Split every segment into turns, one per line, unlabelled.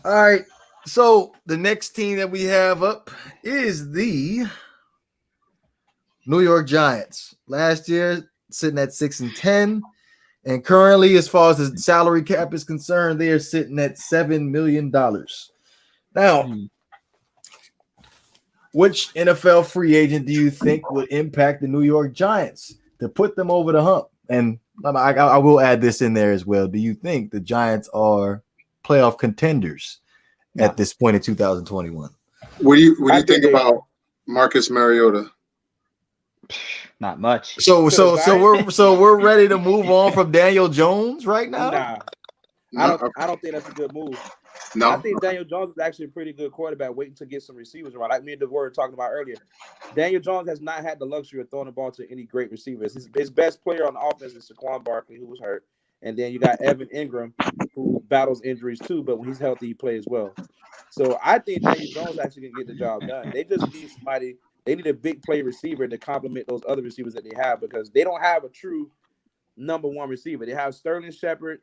All right. So the next team that we have up is the New York Giants. Last year, sitting at 6-10. And currently, as far as the salary cap is concerned, they are sitting at $7 million. Now, which NFL free agent do you think would impact the New York Giants to put them over the hump? And I will add this in there as well. Do you think the Giants are playoff contenders at this point in 2021?
What do you think about Marcus Mariota?
Not much.
So we're ready to move on from Daniel Jones right now.
Nah, I don't think that's a good move.
No,
I think Daniel Jones is actually a pretty good quarterback, waiting to get some receivers around. Like me and DeVore were talking about earlier. Daniel Jones has not had the luxury of throwing the ball to any great receivers. His best player on the offense is Saquon Barkley, who was hurt, and then you got Evan Ingram, who battles injuries too. But when he's healthy, he plays well. So I think Daniel Jones actually can get the job done. They just need somebody. They need a big play receiver to complement those other receivers that they have, because they don't have a true number one receiver. They have Sterling Shepard.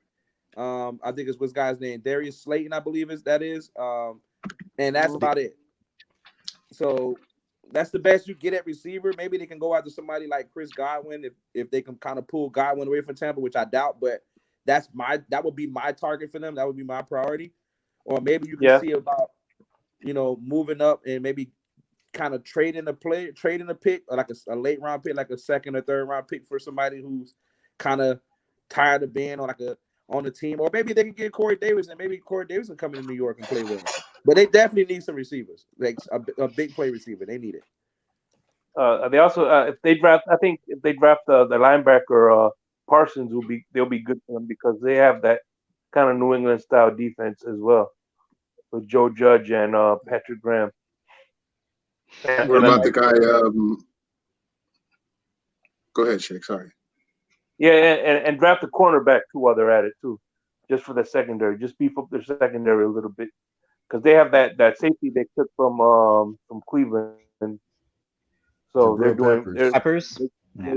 I think it's what's guy's name, Darius Slayton, I believe that is. And that's about it. So that's the best you get at receiver. Maybe they can go after somebody like Chris Godwin if they can kind of pull Godwin away from Tampa, which I doubt, but that would be my target for them. That would be my priority. Or maybe you can see about, moving up and maybe kind of trading a pick, or like a late round pick, like a second or third round pick for somebody who's kind of tired of being on the team. Or maybe they can get Corey Davis, and maybe Corey Davis can come into New York and play with them. But they definitely need some receivers, like a big play receiver. They need it.
They also, if they draft the linebacker Parsons, they'll be good for them, because they have that kind of New England style defense as well, with Joe Judge and Patrick Graham.
What about the guy? Go ahead, Shake. Sorry.
Yeah, and draft a cornerback too while they're at it too, just for the secondary. Just beef up their secondary a little bit, because they have that safety they took from Cleveland. So they're doing
Peppers.
Yeah.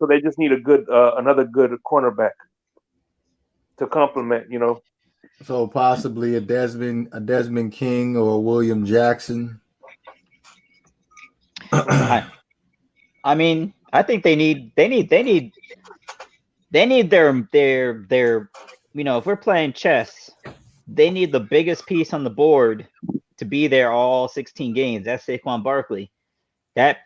So they just need another good cornerback to complement.
So possibly a Desmond King or a William Jackson.
I mean, I think they need their if we're playing chess, they need the biggest piece on the board to be there all 16 games. That's Saquon Barkley. They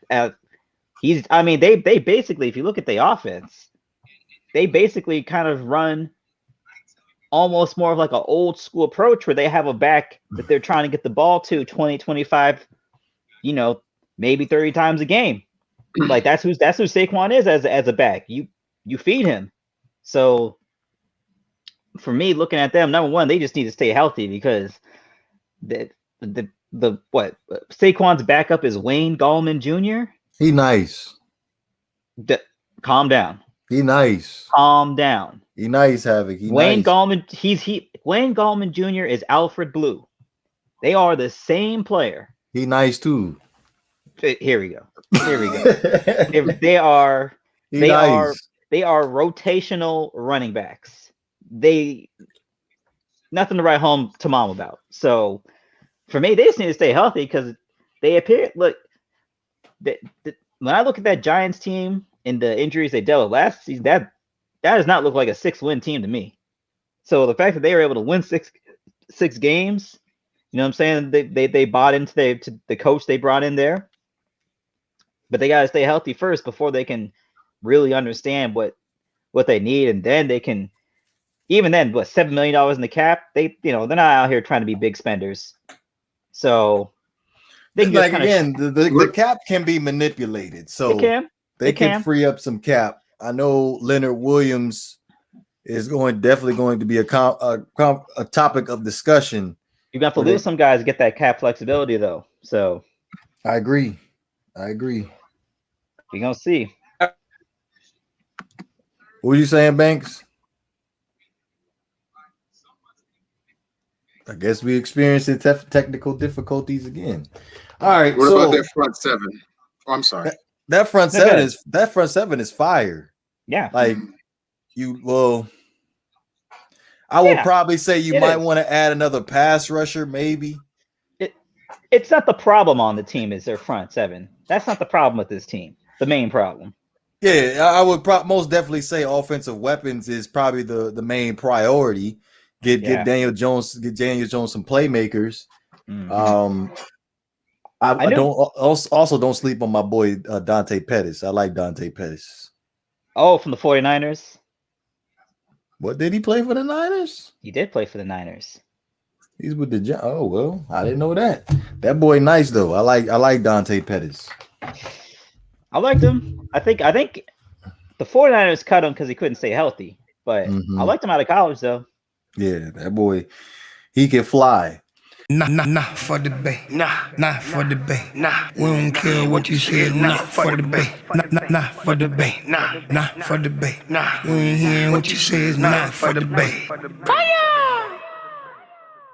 basically, if you look at the offense, they basically kind of run almost more of like an old school approach, where they have a back that they're trying to get the ball to 20, 25, maybe 30 times a game. Like that's who Saquon is as a back. You feed him. So for me, looking at them, number one, they just need to stay healthy, because Saquon's backup is Wayne Gallman Jr.
He nice.
Calm down.
He nice.
Calm down.
He nice, Havoc.
Wayne Gallman. Wayne Gallman Jr. is Alfred Blue. They are the same player.
He nice too.
Here we go. They are rotational running backs. Nothing to write home to mom about. So for me, they just need to stay healthy, because they appear. Look, when I look at that Giants team and the injuries they dealt with last season, that does not look like a 6-win team to me. So the fact that they were able to win six games, you know what I'm saying? They bought into the coach they brought in there. But they got to stay healthy first before they can really understand what they need, and then they can. Even then, $7 million in the cap? They're not out here trying to be big spenders. So
they can the cap can be manipulated, so they can free up some cap. I know Leonard Williams is definitely going to be a topic of discussion.
You got to lose some guys to get that cap flexibility, though. So
I agree.
We're gonna see.
What were you saying, Banks? I guess we experienced the technical difficulties again. All right.
What about their front seven? Oh, I'm sorry.
That front seven is fire.
Yeah.
Like I would
Yeah,
probably say you
it
might
is.
want to add another pass rusher, maybe.
It's not the problem on the team is their front seven. That's not the problem with this team. The main problem.
Yeah, I would most definitely say offensive weapons is probably the main priority. Get Daniel Jones some playmakers.
Mhm.
I don't also don't sleep on my boy Dante Pettis. I like Dante Pettis.
Oh, from the 49ers?
What, did he play for the Niners?
He did play for the Niners.
He's with the oh well, I didn't know that. That boy nice though. I like Dante Pettis.
I liked him. I think the 49ers cut him because he couldn't stay healthy. But I liked him out of college though.
Yeah, that boy, he can fly.
Nah, for the bay. Nah, for the bay. Nah, we don't care what you said. Nah, for the bay. Nah, for the bay. Nah, for the bay. Nah, we ain't hearing what you said. Nah, for the bay. Fire!